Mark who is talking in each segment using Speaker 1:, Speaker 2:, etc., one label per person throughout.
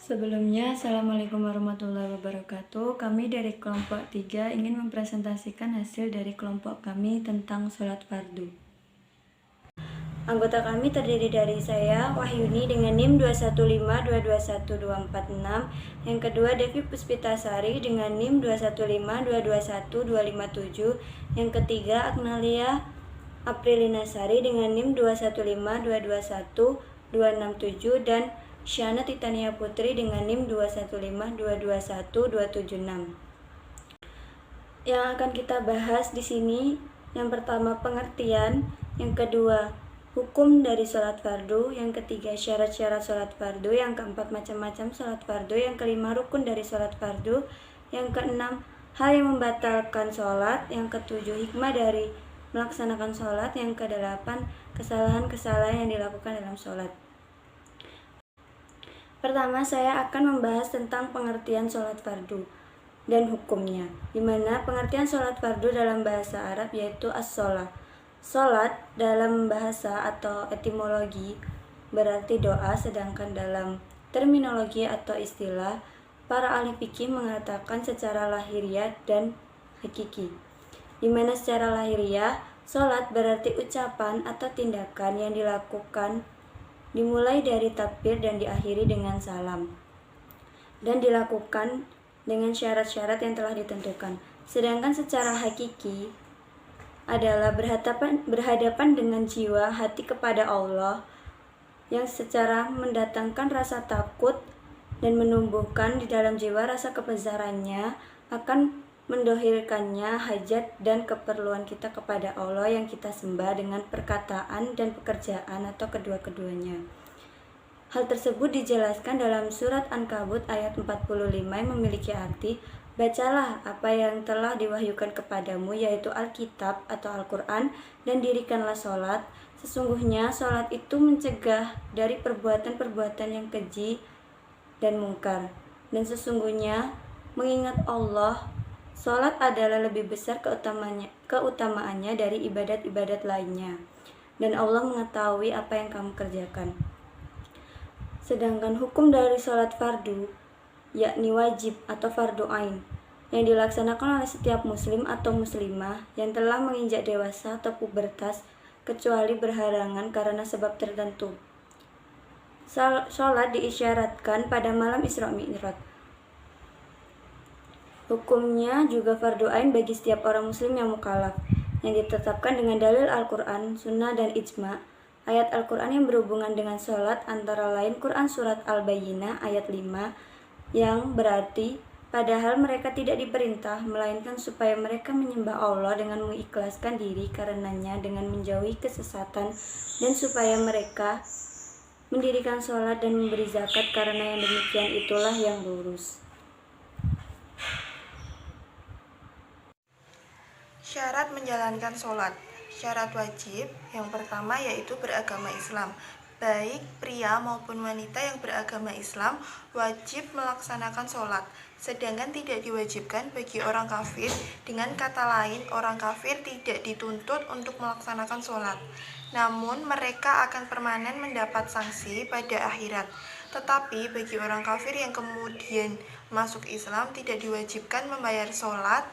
Speaker 1: Sebelumnya, Assalamualaikum warahmatullahi wabarakatuh. Kami dari kelompok 3 ingin mempresentasikan hasil dari kelompok kami tentang sholat fardu. Anggota kami terdiri dari saya, Wahyuni dengan NIM 215221246. Yang kedua, Devi Puspitasari dengan NIM 215221257. Yang ketiga, Agnalia Aprilinasari dengan NIM 215221267 dan Syana Titania Putri dengan NIM 215221276. Yang akan kita bahas di sini, yang pertama pengertian, yang kedua hukum dari sholat fardu, yang ketiga syarat-syarat sholat fardu, yang keempat macam-macam sholat fardu, yang kelima rukun dari sholat fardu, yang keenam hal yang membatalkan sholat, yang ketujuh hikmah dari melaksanakan sholat, yang kedelapan kesalahan-kesalahan yang dilakukan dalam sholat. Pertama, saya akan membahas tentang pengertian sholat fardu dan hukumnya, di mana pengertian sholat fardu dalam bahasa Arab yaitu as-sholah. Sholat dalam bahasa atau etimologi berarti doa, sedangkan dalam terminologi atau istilah, para ahli fikih mengatakan secara lahiriah dan hakiki. Di mana secara lahiriah, sholat berarti ucapan atau tindakan yang dilakukan dimulai dari takbir dan diakhiri dengan salam, dan dilakukan dengan syarat-syarat yang telah ditentukan. Sedangkan secara hakiki adalah berhadapan dengan jiwa hati kepada Allah yang secara mendatangkan rasa takut dan menumbuhkan di dalam jiwa rasa kebesarannya akan mendohirkannya hajat dan keperluan kita kepada Allah yang kita sembah dengan perkataan dan pekerjaan atau kedua-keduanya. Hal tersebut dijelaskan dalam surat Ankabut ayat 45 yang memiliki arti, bacalah apa yang telah diwahyukan kepadamu, yaitu Alkitab atau Al-Quran, dan dirikanlah sholat. Sesungguhnya sholat itu mencegah dari perbuatan-perbuatan yang keji dan mungkar. Dan sesungguhnya mengingat Allah, sholat adalah lebih besar keutamaannya dari ibadat-ibadat lainnya. Dan Allah mengetahui apa yang kamu kerjakan. Sedangkan hukum dari sholat fardu, yakni wajib atau fardu ain, yang dilaksanakan oleh setiap muslim atau muslimah yang telah menginjak dewasa atau pubertas, kecuali berhalangan karena sebab tertentu. Sholat diisyaratkan pada malam Isra Mi'raj. Hukumnya juga fardu ain bagi setiap orang muslim yang mukallaf, yang ditetapkan dengan dalil Al-Quran, Sunnah, dan Ijma'. Ayat Al-Quran yang berhubungan dengan sholat antara lain Quran Surat Al-Bayyinah ayat 5, yang berarti padahal mereka tidak diperintah melainkan supaya mereka menyembah Allah dengan mengikhlaskan diri karenanya dengan menjauhi kesesatan, dan supaya mereka mendirikan sholat dan memberi zakat, karena yang demikian itulah yang lurus.
Speaker 2: Syarat menjalankan sholat. Syarat wajib yang pertama yaitu beragama Islam. Baik pria maupun wanita yang beragama Islam wajib melaksanakan sholat, sedangkan tidak diwajibkan bagi orang kafir. Dengan kata lain, orang kafir tidak dituntut untuk melaksanakan sholat, namun mereka akan permanen mendapat sanksi pada akhirat. Tetapi bagi orang kafir yang kemudian masuk Islam tidak diwajibkan membayar sholat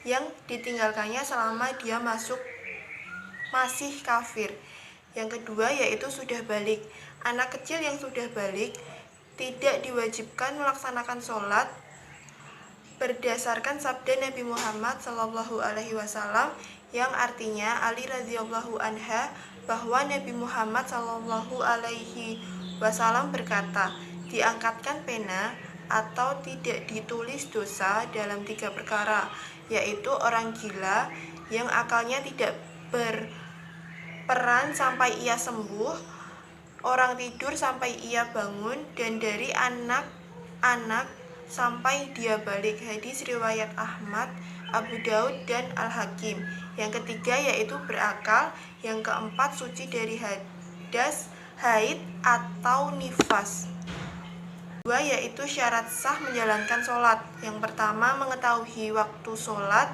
Speaker 2: yang ditinggalkannya selama dia masih kafir. Yang kedua yaitu sudah balik. Anak kecil yang sudah balik tidak diwajibkan melaksanakan sholat berdasarkan sabda Nabi Muhammad SAW yang artinya Ali radhiyallahu anha bahwa Nabi Muhammad SAW berkata, diangkatkan pena atau tidak ditulis dosa dalam 3 perkara, yaitu orang gila yang akalnya tidak berperan sampai ia sembuh, orang tidur sampai ia bangun, dan dari anak-anak sampai dia balik. Hadis riwayat Ahmad, Abu Daud, dan Al-Hakim. Yang ketiga yaitu berakal. Yang keempat suci dari hadas, haid, atau nifas. Dua yaitu syarat sah menjalankan sholat. Yang pertama mengetahui waktu sholat.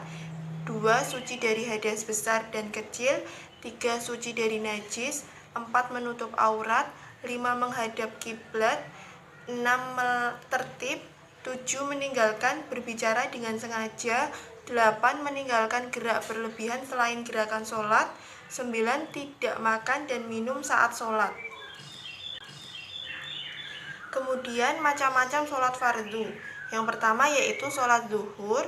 Speaker 2: 2 suci dari hadas besar dan kecil. 3 suci dari najis. 4 menutup aurat. 5 menghadap kiblat. 6. Tertib. 7. Meninggalkan berbicara dengan sengaja. 8. Meninggalkan gerak berlebihan selain gerakan sholat. 9. Tidak makan dan minum saat sholat. Kemudian macam-macam sholat fardu. Yang pertama yaitu sholat zuhur,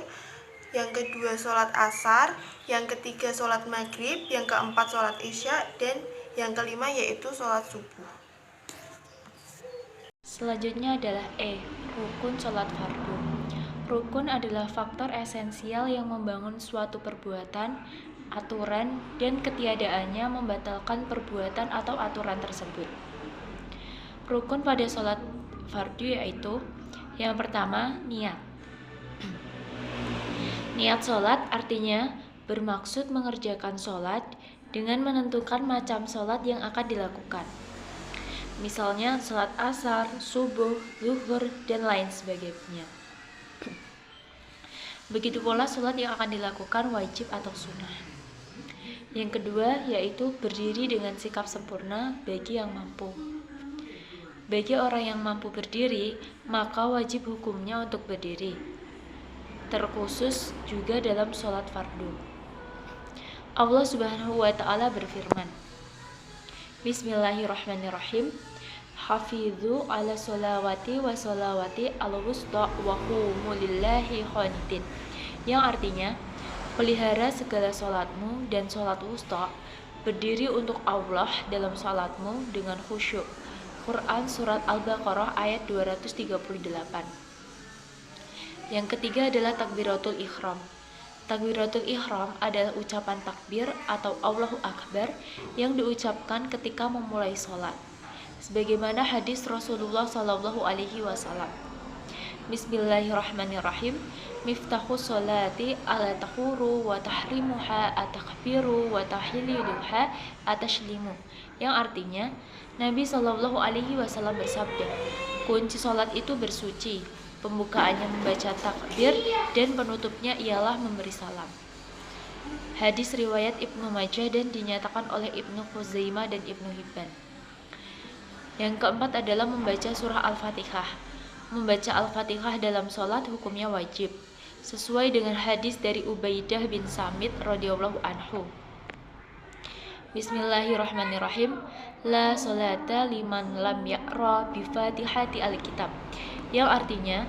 Speaker 2: yang kedua sholat asar, yang ketiga sholat maghrib, yang keempat sholat isya, dan yang kelima yaitu sholat subuh.
Speaker 3: Selanjutnya adalah rukun sholat fardu. Rukun adalah faktor esensial yang membangun suatu perbuatan, aturan, dan ketiadaannya membatalkan perbuatan atau aturan tersebut. Rukun pada sholat fardu yaitu yang pertama, niat. Niat sholat artinya bermaksud mengerjakan sholat dengan menentukan macam sholat yang akan dilakukan. Misalnya sholat asar, subuh, zuhur, dan lain sebagainya. Begitu pula sholat yang akan dilakukan wajib atau sunnah. Yang kedua yaitu berdiri dengan sikap sempurna bagi yang mampu. Bagi orang yang mampu berdiri, maka wajib hukumnya untuk berdiri. Terkhusus juga dalam sholat fardu. Allah Subhanahu wa Ta'ala berfirman, Bismillahirrahmanirrahim. Hafidhu ala sholawati wa sholawati al-wusta wa qumu lillahi qanitin. Yang artinya, pelihara segala sholatmu dan sholat wusta, berdiri untuk Allah dalam sholatmu dengan khusyuk. Quran Surat Al-Baqarah ayat 238. Yang ketiga adalah takbiratul ihram. Takbiratul ihram adalah ucapan takbir atau Allahu Akbar yang diucapkan ketika memulai sholat. Sebagaimana hadis Rasulullah SAW. Bismillahirrahmanirrahim. Miftahus sholati ala tahuru wa tahrimuha atakbiru wa tahililuha atashlimu. Yang artinya Nabi SAW bersabda, kunci sholat itu bersuci. Pembukaannya membaca takbir dan penutupnya ialah memberi salam. Hadis riwayat Ibnu Majah dan dinyatakan oleh Ibnu Khuzaimah dan Ibnu Hibban. Yang keempat adalah membaca surah Al-Fatihah. Membaca Al-Fatihah dalam sholat hukumnya wajib, sesuai dengan hadis dari Ubaidah bin Samit radhiyallahu anhu. Bismillahirrahmanirrahim. La sholata liman lam yaqra bi Fatihati al-Kitab. Yang artinya,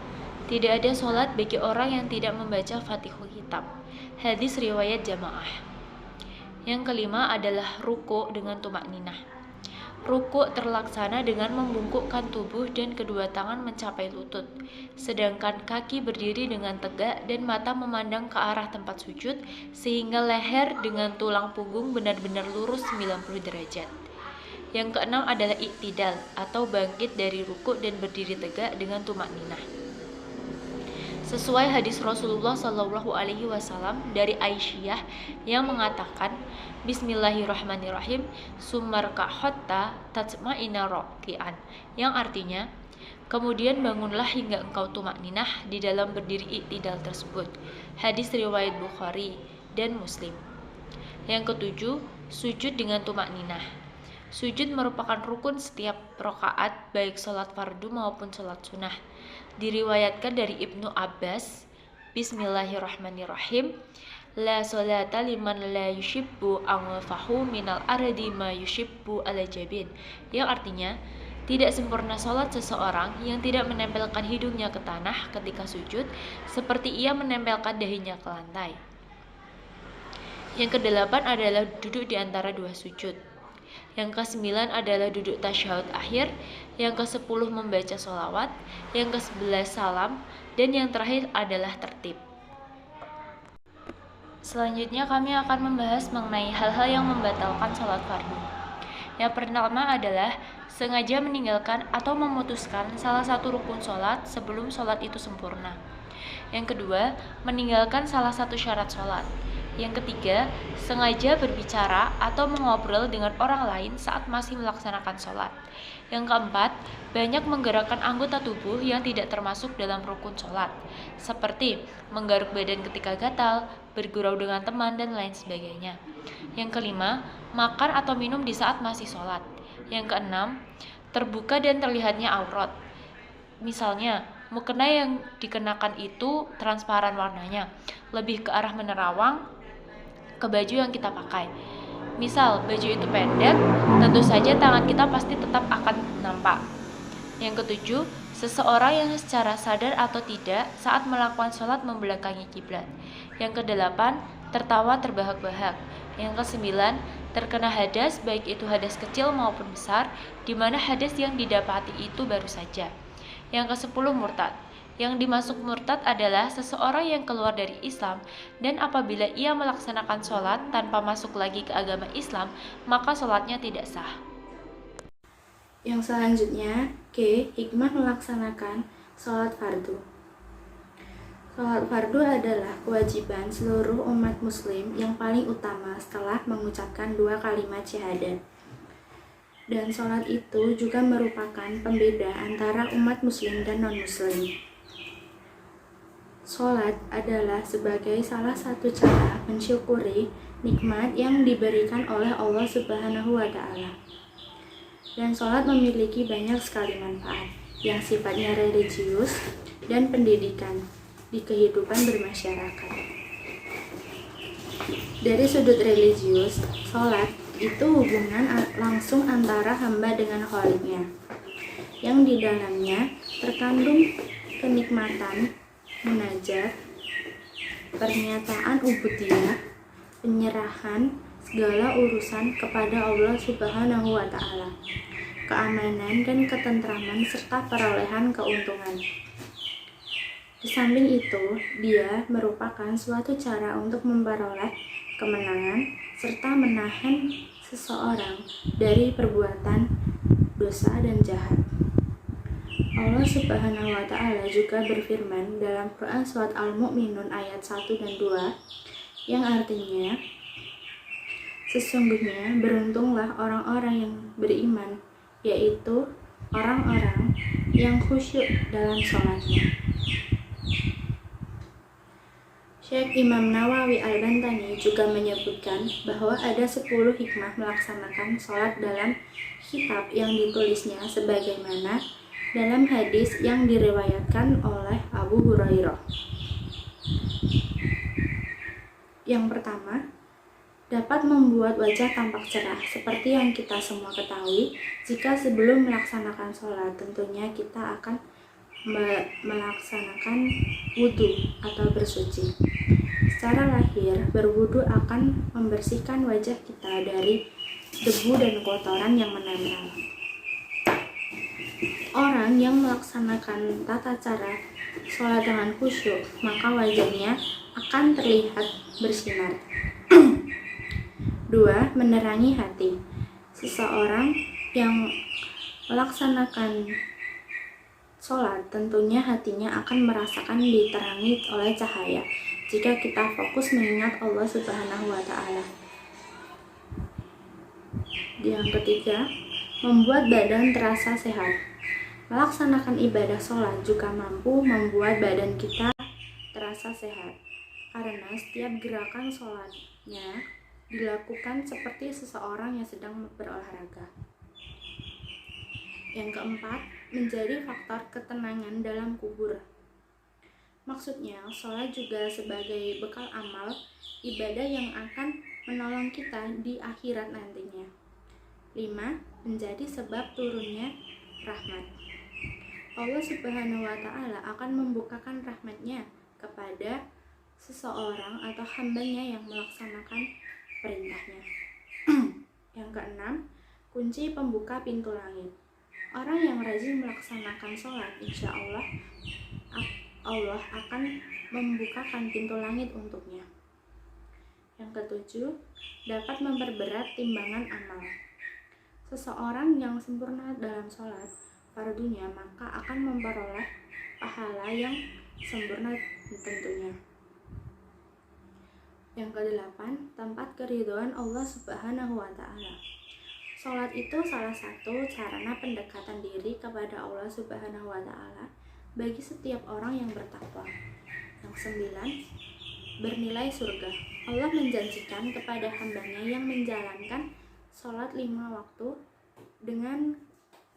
Speaker 3: tidak ada sholat bagi orang yang tidak membaca Fatihul Kitab. Hadis riwayat jamaah. Yang kelima adalah ruku dengan tumakninah. Ruku terlaksana dengan membungkukkan tubuh dan kedua tangan mencapai lutut, sedangkan kaki berdiri dengan tegak dan mata memandang ke arah tempat sujud, sehingga leher dengan tulang punggung benar-benar lurus 90 derajat. Yang keenam adalah iktidal atau bangkit dari ruku dan berdiri tegak dengan tumakninah. Sesuai hadis Rasulullah SAW dari Aisyah yang mengatakan, Bismillahirrahmanirrahim, summarka hatta tatma'inna raki'an. Yang artinya, kemudian bangunlah hingga engkau tumakninah di dalam berdiri iktidal tersebut. Hadis riwayat Bukhari dan Muslim. Yang ketujuh, sujud dengan tumakninah. Sujud merupakan rukun setiap rakaat baik sholat fardu maupun sholat sunnah. Diriwayatkan dari Ibnu Abbas, Bismillahirrahmanirrahim. La sholata liman la yushibbu anfahu minal ardi ma yushibbu ala jabin. Yang artinya, tidak sempurna sholat seseorang yang tidak menempelkan hidungnya ke tanah ketika sujud, seperti ia menempelkan dahinya ke lantai. Yang kedelapan adalah duduk di antara dua sujud. Yang ke-9 adalah duduk tasyahud akhir. Yang ke-10 membaca sholawat. Yang ke-11 salam. Dan yang terakhir adalah tertib. Selanjutnya kami akan membahas mengenai hal-hal yang membatalkan sholat fardu. Yang pertama adalah sengaja meninggalkan atau memutuskan salah satu rukun sholat sebelum sholat itu sempurna. Yang kedua, meninggalkan salah satu syarat sholat. Yang ketiga, sengaja berbicara atau mengobrol dengan orang lain saat masih melaksanakan sholat. Yang keempat, banyak menggerakkan anggota tubuh yang tidak termasuk dalam rukun sholat, seperti menggaruk badan ketika gatal, bergurau dengan teman, dan lain sebagainya. Yang kelima, makan atau minum di saat masih sholat. Yang keenam, terbuka dan terlihatnya aurat. Misalnya, mukena yang dikenakan itu transparan warnanya, lebih ke arah menerawang ke baju yang kita pakai. Misal, baju itu pendek, tentu saja tangan kita pasti tetap akan nampak. Yang ketujuh, seseorang yang secara sadar atau tidak saat melakukan sholat membelakangi kiblat. Yang kedelapan, tertawa terbahak-bahak. Yang kesembilan, terkena hadas baik itu hadas kecil maupun besar, di mana hadas yang didapati itu baru saja. Yang kesepuluh, murtad. Yang dimaksud murtad adalah seseorang yang keluar dari Islam dan apabila ia melaksanakan sholat tanpa masuk lagi ke agama Islam, maka sholatnya tidak sah.
Speaker 1: Yang selanjutnya, K. Hikmah melaksanakan sholat fardu. Sholat fardu adalah kewajiban seluruh umat muslim yang paling utama setelah mengucapkan 2 kalimat syahadat. Dan sholat itu juga merupakan pembeda antara umat muslim dan non-muslim. Sholat adalah sebagai salah satu cara mensyukuri nikmat yang diberikan oleh Allah Subhanahu wa Ta'ala. Dan sholat memiliki banyak sekali manfaat yang sifatnya religius dan pendidikan di kehidupan bermasyarakat. Dari sudut religius, sholat itu hubungan langsung antara hamba dengan Khaliknya, yang di dalamnya terkandung kenikmatan, munajat, pernyataan ubudiyah, penyerahan segala urusan kepada Allah Subhanahu wa Ta'ala, keamanan dan ketentraman serta perolehan keuntungan. Di samping itu, dia merupakan suatu cara untuk memperoleh kemenangan serta menahan seseorang dari perbuatan dosa dan jahat. Allah Subhanahu wa Ta'ala juga berfirman dalam Quran surat Al-Mu'minun ayat 1 dan 2 yang artinya, sesungguhnya beruntunglah orang-orang yang beriman, yaitu orang-orang yang khusyuk dalam sholatnya. Syekh Imam Nawawi Al-Bantani juga menyebutkan bahwa ada 10 hikmah melaksanakan sholat dalam kitab yang ditulisnya sebagaimana dalam hadis yang diriwayatkan oleh Abu Hurairah. Yang pertama, dapat membuat wajah tampak cerah seperti yang kita semua ketahui. Jika sebelum melaksanakan sholat tentunya kita akan melaksanakan wudhu atau bersuci. Secara lahir, berwudhu akan membersihkan wajah kita dari debu dan kotoran yang menempel. Orang yang melaksanakan tata cara sholat dengan khusyuk, maka wajahnya akan terlihat bersinar. 2. Menerangi hati. Seseorang yang melaksanakan sholat tentunya hatinya akan merasakan diterangi oleh cahaya jika kita fokus mengingat Allah Subhanahu wa Ta'ala. Yang ketiga, membuat badan terasa sehat. Melaksanakan ibadah sholat juga mampu membuat badan kita terasa sehat karena setiap gerakan sholatnya dilakukan seperti seseorang yang sedang berolahraga. Yang keempat, menjadi faktor ketenangan dalam kubur. Maksudnya, sholat juga sebagai bekal amal ibadah yang akan menolong kita di akhirat nantinya. 5. Menjadi sebab turunnya rahmat. Allah Subhanahu wa Ta'ala akan membukakan rahmatnya kepada seseorang atau hambanya yang melaksanakan perintahnya. Yang keenam, kunci pembuka pintu langit. Orang yang rajin melaksanakan sholat, insya Allah akan membukakan pintu langit untuknya. Yang ketujuh, dapat memperberat timbangan amal. Seseorang yang sempurna dalam sholat fardunya maka akan memperoleh pahala yang sempurna tentunya. Yang kedelapan, tempat keridhaan Allah Subhanahu wa Ta'ala. Sholat itu salah satu sarana pendekatan diri kepada Allah Subhanahu wa Ta'ala bagi setiap orang yang bertakwa. Yang 9, bernilai surga. Allah menjanjikan kepada hambanya yang menjalankan sholat 5 waktu dengan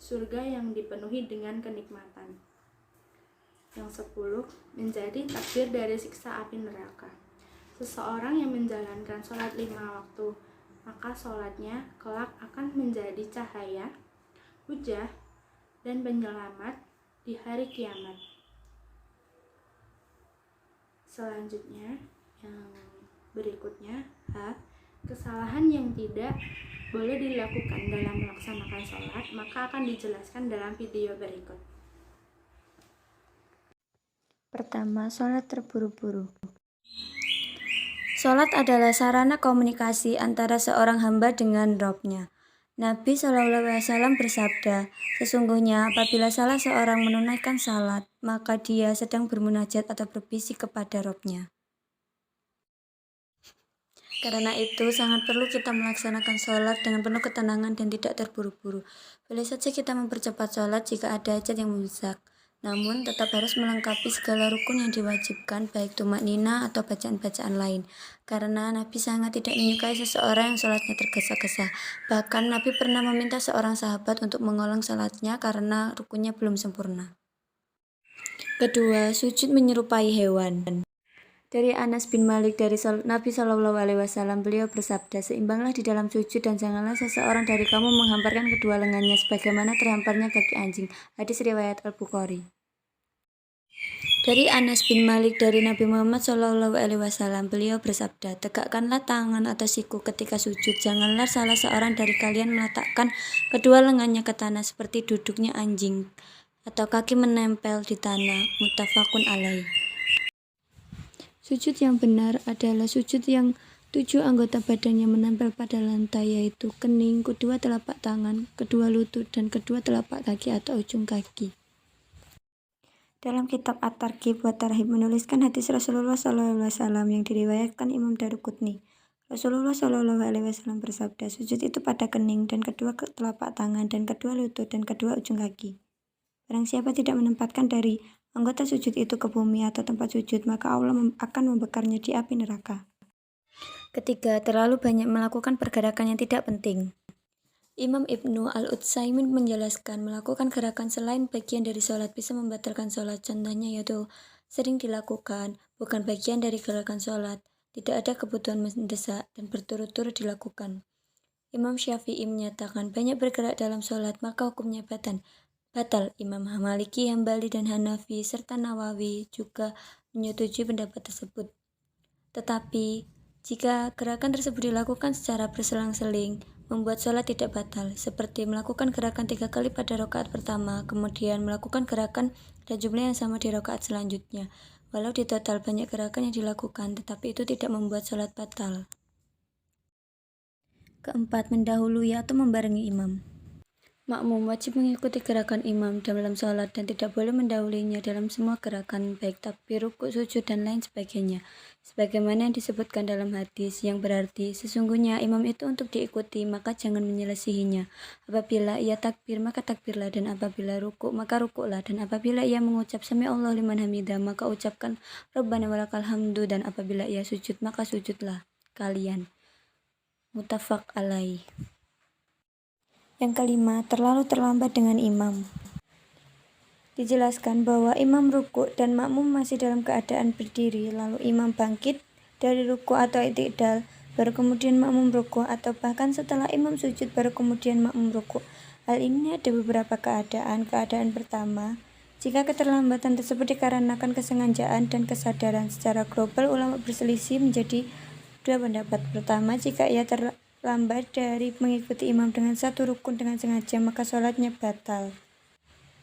Speaker 1: surga yang dipenuhi dengan kenikmatan.
Speaker 4: yang 10 menjadi takdir dari siksa api neraka. Seseorang yang menjalankan sholat 5 waktu, maka sholatnya kelak akan menjadi cahaya, hujah, dan penyelamat di hari kiamat. Selanjutnya, yang berikutnya, kesalahan yang tidak boleh dilakukan dalam melaksanakan sholat, maka akan dijelaskan dalam video berikut.
Speaker 1: Pertama, sholat terburu-buru. Sholat adalah sarana komunikasi antara seorang hamba dengan Rabb-Nya. Nabi SAW bersabda, sesungguhnya apabila salah seorang menunaikan salat, maka dia sedang bermunajat atau berbisik kepada Rabb-Nya. Karena itu, sangat perlu kita melaksanakan sholat dengan penuh ketenangan dan tidak terburu-buru. Boleh saja kita mempercepat sholat jika ada hajat yang mendesak. Namun, tetap harus melengkapi segala rukun yang diwajibkan, baik tumaknina atau bacaan-bacaan lain. Karena Nabi sangat tidak menyukai seseorang yang sholatnya tergesa-gesa. Bahkan, Nabi pernah meminta seorang sahabat untuk mengulang sholatnya karena rukunnya belum sempurna. Kedua, sujud menyerupai hewan. Dari Anas bin Malik dari Nabi SAW, beliau bersabda, seimbanglah di dalam sujud dan janganlah seseorang dari kamu menghamparkan kedua lengannya sebagaimana terhamparnya kaki anjing. Hadis riwayat Al-Bukhari. Dari Anas bin Malik dari Nabi Muhammad SAW, beliau bersabda, tegakkanlah tangan atau siku ketika sujud, janganlah salah seorang dari kalian meletakkan kedua lengannya ke tanah seperti duduknya anjing atau kaki menempel di tanah. Muttafaqun alaih. Sujud yang benar adalah sujud yang 7 anggota badannya menempel pada lantai, yaitu kening, kedua telapak tangan, kedua lutut, dan kedua telapak kaki atau ujung kaki. Dalam kitab At-Targhib wa Tarhib menuliskan hadis Rasulullah SAW yang diriwayatkan Imam Daruqutni. Rasulullah SAW bersabda, sujud itu pada kening dan kedua telapak tangan dan kedua lutut dan kedua ujung kaki. Barang siapa tidak menempatkan dari anggota sujud itu ke bumi atau tempat sujud, maka Allah akan membakarnya di api neraka. Ketiga, terlalu banyak melakukan pergerakan yang tidak penting. Imam Ibnu Al-Utsaimin menjelaskan, melakukan gerakan selain bagian dari sholat bisa membatalkan sholat. Contohnya yaitu sering dilakukan, bukan bagian dari gerakan sholat, tidak ada kebutuhan mendesak, dan berturut-turut dilakukan. Imam Syafi'i menyatakan, banyak bergerak dalam sholat, maka hukumnya batal. Imam Maliki, Hambali, dan Hanafi, serta Nawawi juga menyetujui pendapat tersebut. Tetapi, jika gerakan tersebut dilakukan secara berselang-seling, membuat sholat tidak batal, seperti melakukan gerakan 3 kali pada rakaat pertama, kemudian melakukan gerakan dan jumlah yang sama di rakaat selanjutnya. Walau di total banyak gerakan yang dilakukan, tetapi itu tidak membuat sholat batal. Keempat, mendahului atau membarengi imam. Makmum wajib mengikuti gerakan imam dalam sholat dan tidak boleh mendahulunya dalam semua gerakan, baik takbir, rukuk, sujud, dan lain sebagainya. Sebagaimana yang disebutkan dalam hadis, yang berarti, sesungguhnya imam itu untuk diikuti, maka jangan menyelisihinya. Apabila ia takbir, maka takbirlah, dan apabila rukuk, maka rukuklah, dan apabila ia mengucap Sami Allahu liman hamidah, maka ucapkan Rabbana walakal hamdu, dan apabila ia sujud, maka sujudlah kalian. Muttafaq alaih. Yang kelima, terlalu terlambat dengan imam. Dijelaskan bahwa imam rukuk dan makmum masih dalam keadaan berdiri, lalu imam bangkit dari rukuk atau i'tidal, baru kemudian makmum rukuk, atau bahkan setelah imam sujud baru kemudian makmum rukuk. Hal ini ada beberapa keadaan. Keadaan pertama, jika keterlambatan tersebut dikarenakan kesengajaan dan kesadaran. Secara global, ulama berselisih menjadi 2 pendapat. Pertama, jika ia terlambat dari mengikuti imam dengan satu rukun dengan sengaja, maka sholatnya batal.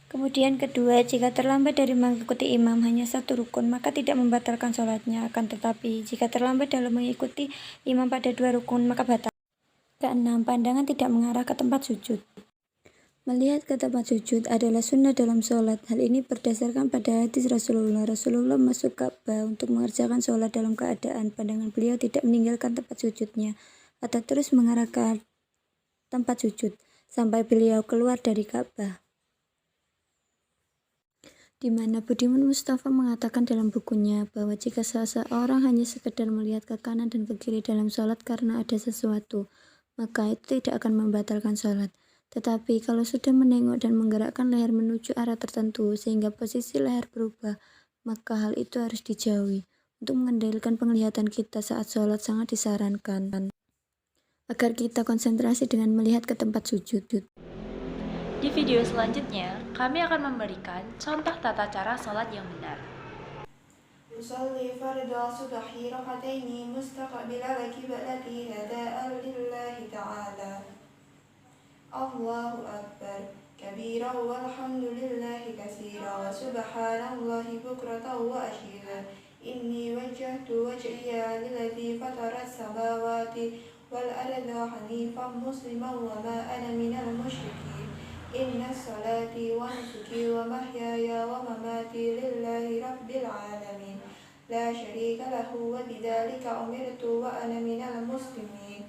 Speaker 1: Kemudian kedua, jika terlambat dari mengikuti imam hanya satu rukun, maka tidak membatalkan sholatnya. Akan tetapi, jika terlambat dalam mengikuti imam pada 2 rukun, maka batal. Keenam, pandangan tidak mengarah ke tempat sujud. Melihat ke tempat sujud adalah sunnah dalam sholat. Hal ini berdasarkan pada hadis Rasulullah. Rasulullah masuk Ka'bah untuk mengerjakan sholat dalam keadaan pandangan beliau tidak meninggalkan tempat sujudnya, atau terus mengarah ke tempat sujud sampai beliau keluar dari Ka'bah. Di mana Budiman Mustafa mengatakan dalam bukunya bahwa jika seseorang hanya sekedar melihat ke kanan dan ke kiri dalam sholat karena ada sesuatu, maka itu tidak akan membatalkan sholat. Tetapi kalau sudah menengok dan menggerakkan leher menuju arah tertentu sehingga posisi leher berubah, maka hal itu harus dijauhi. Untuk mengendalikan penglihatan kita saat sholat sangat disarankan agar kita konsentrasi dengan melihat ke tempat sujud.
Speaker 3: Di video selanjutnya, kami akan memberikan contoh tata cara sholat yang benar.
Speaker 2: يصلي فرض الصبح ركعتين مستقبل القبلة هداء لله تعالى الله أكبر كبيرا والحمد لله كثيرا وسبحان الله بكرة وأشيلا إني وجهت وجهي للذي فطر السماوات والأرض حنيفا مسلما وما أنا من المشركين إن الصلاة ونسكي ومحياي ومماتي لله رب العالمين لا شريك له وبذلك أمرت وأنا من المسلمين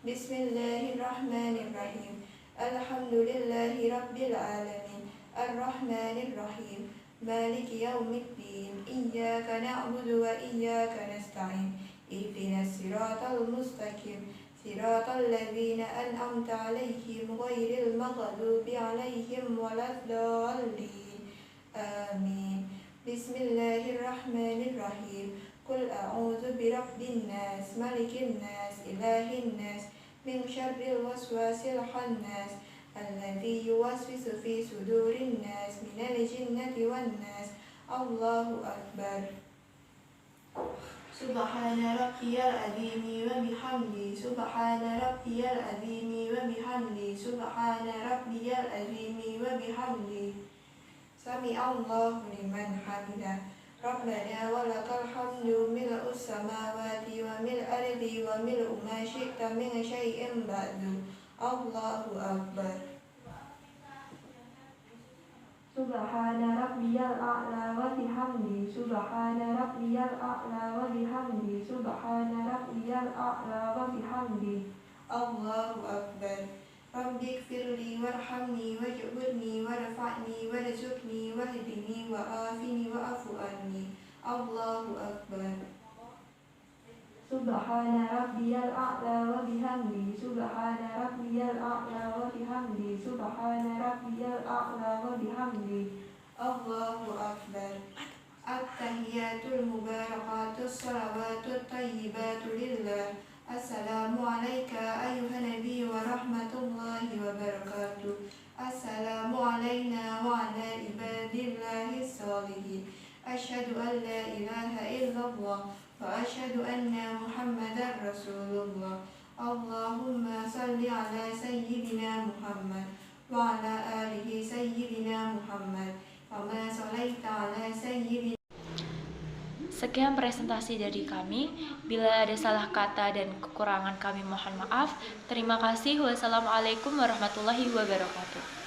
Speaker 2: بسم الله الرحمن الرحيم الحمد لله رب العالمين الرحمن الرحيم مالك يوم الدين إياك نعبد وإياك نستعين اهدنا الصراط المستقيم صراط الذين أنعمت عليهم غير المغضوب عليهم ولا الضالين آمين بسم الله الرحمن الرحيم قل أعوذ برب الناس ملك الناس إله الناس من شر الوسواس الخناس الذي يوسوس في صدور الناس من الجنة والناس الله أكبر سبحان ربي العظيم وبحمده سبحان ربي العظيم وبحمده سبحان ربي العظيم وبحمده سمع الله لمن حمده ربنا ولك الحمد ملء السماوات وملء الأرض وملء ما شئت من شيء بعد الله أكبر سبحان ربي الأعلى وبحمده سبحان ربي الأعلى وبحمده سبحان ربي الأعلى وبحمده الله أكبر رب اغفر لي وارحمني واجبرني وارفعني وارزقني واهدني وعافني واعف عني الله أكبر سبحان ربي الأعلى وبحمده سبحان ربي الأعلى وبحمده سبحان ربي الأعلى وبحمده الله أكبر التحيات المباركات الصلوات الطيبات لله السلام عليك أيها النبي ورحمة الله وبركاته السلام علينا وعلى عباد الله الصالحين أشهد أن لا إله إلا الله وأشهد أن محمدا رسول الله اللهم صل على سيدنا محمد وعلى آله سيدنا محمد كما صليت على سيدنا.
Speaker 3: Sekian presentasi dari kami. Bila ada salah kata dan kekurangan kami mohon maaf. Terima kasih. Wassalamualaikum warahmatullahi wabarakatuh.